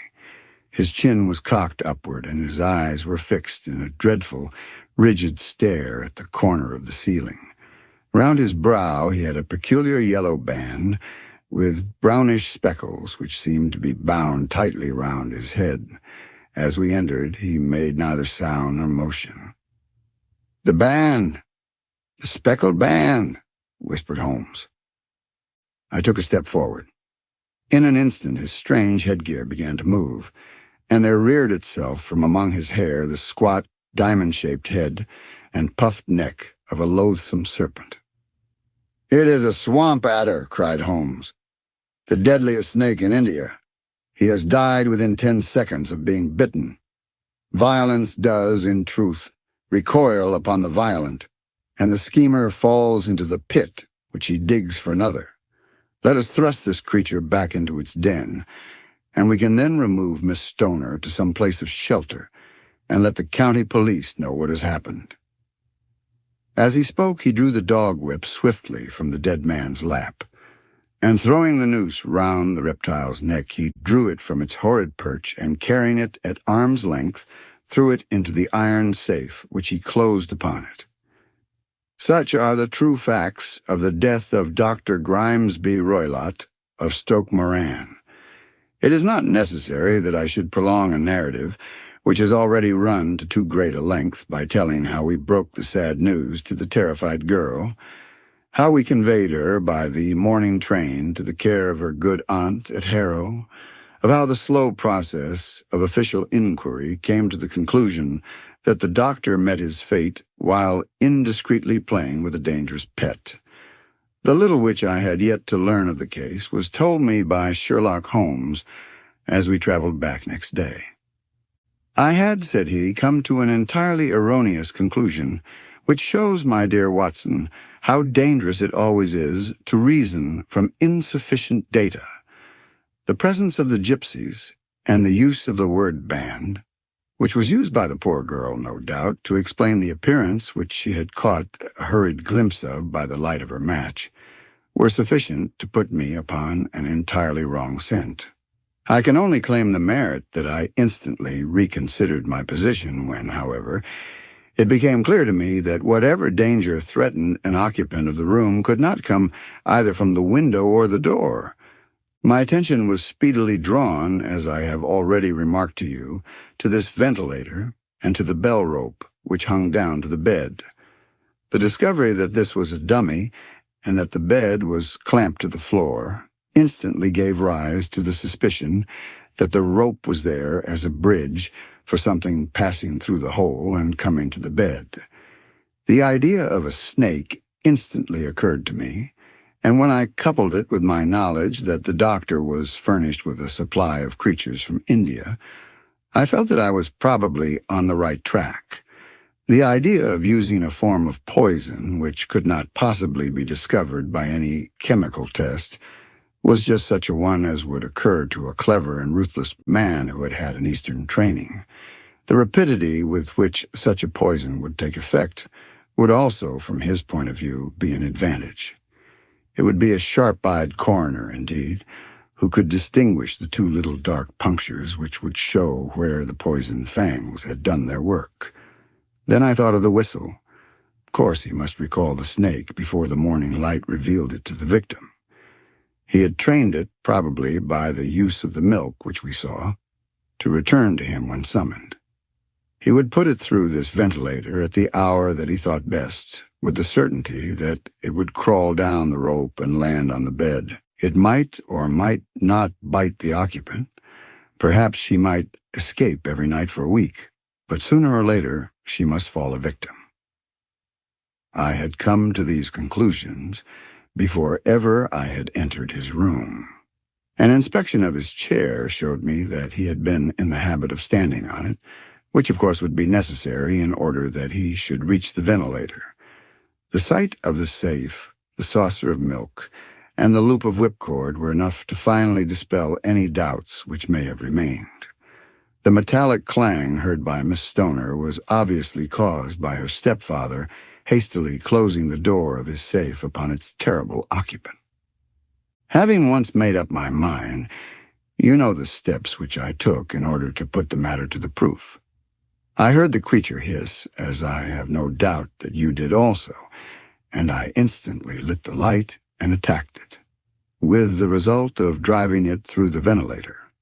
His chin was cocked upward, and his eyes were fixed in a dreadful, rigid stare at the corner of the ceiling. Round his brow he had a peculiar yellow band with brownish speckles which seemed to be bound tightly round his head. As we entered, he made neither sound nor motion. "The band! The Speckled Band!" whispered Holmes. I took a step forward. In an instant his strange headgear began to move, and there reared itself from among his hair the squat, diamond-shaped head and puffed neck of a loathsome serpent. "It is a swamp adder," cried Holmes, "the deadliest snake in India. He has died within 10 seconds of being bitten. Violence does, in truth, recoil upon the violent, and the schemer falls into the pit which he digs for another. Let us thrust this creature back into its den, and we can then remove Miss Stoner to some place of shelter and let the county police know what has happened." As he spoke, he drew the dog whip swiftly from the dead man's lap, and throwing the noose round the reptile's neck, he drew it from its horrid perch and, carrying it at arm's length, threw it into the iron safe, which he closed upon it. Such are the true facts of the death of Dr. Grimesby Roylott of Stoke Moran. It is not necessary that I should prolong a narrative which has already run to too great a length by telling how we broke the sad news to the terrified girl, how we conveyed her by the morning train to the care of her good aunt at Harrow, of how the slow process of official inquiry came to the conclusion that the doctor met his fate while indiscreetly playing with a dangerous pet. The little which I had yet to learn of the case was told me by Sherlock Holmes as we traveled back next day. "I had," said he, "come to an entirely erroneous conclusion, which shows, my dear Watson, how dangerous it always is to reason from insufficient data. The presence of the gypsies, and the use of the word band, which was used by the poor girl, no doubt, to explain the appearance which she had caught a hurried glimpse of by the light of her match, were sufficient to put me upon an entirely wrong scent. I can only claim the merit that I instantly reconsidered my position when, however, It became clear to me that whatever danger threatened an occupant of the room could not come either from the window or the door. My attention was speedily drawn, as I have already remarked to you, to this ventilator and to the bell rope which hung down to the bed. The discovery that this was a dummy and that the bed was clamped to the floor instantly gave rise to the suspicion that the rope was there as a bridge for something passing through the hole and coming to the bed. The idea of a snake instantly occurred to me, and when I coupled it with my knowledge that the doctor was furnished with a supply of creatures from India, I felt that I was probably on the right track. The idea of using a form of poison which could not possibly be discovered by any chemical test was just such a one as would occur to a clever and ruthless man who had had an Eastern training. The rapidity with which such a poison would take effect would also, from his point of view, be an advantage. It would be a sharp-eyed coroner, indeed, who could distinguish the two little dark punctures which would show where the poisoned fangs had done their work. Then I thought of the whistle. Of course, he must recall the snake before the morning light revealed it to the victim. He had trained it, probably by the use of the milk which we saw, to return to him when summoned. He would put it through this ventilator at the hour that he thought best, with the certainty that it would crawl down the rope and land on the bed. It might or might not bite the occupant. Perhaps she might escape every night for a week, but sooner or later she must fall a victim. I had come to these conclusions before ever I had entered his room. An inspection of his chair showed me that he had been in the habit of standing on it, which of course would be necessary in order that he should reach the ventilator. The sight of the safe, the saucer of milk, and the loop of whipcord were enough to finally dispel any doubts which may have remained. The metallic clang heard by Miss Stoner was obviously caused by her stepfather hastily closing the door of his safe upon its terrible occupant. Having once made up my mind, you know the steps which I took in order to put the matter to the proof. I heard the creature hiss, as I have no doubt that you did also, and I instantly lit the light and attacked it, with the result of driving it through the ventilator,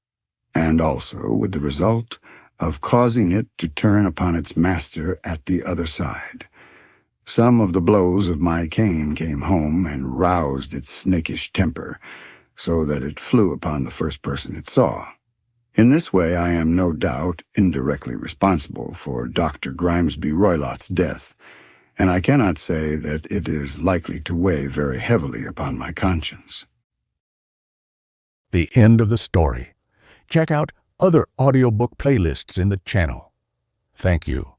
and also with the result of causing it to turn upon its master at the other side. Some of the blows of my cane came home and roused its snakish temper, so that it flew upon the first person it saw. In this way I am no doubt indirectly responsible for Dr. Grimesby Roylott's death, and I cannot say that it is likely to weigh very heavily upon my conscience. The end of the story. Check out other audiobook playlists in the channel. Thank you.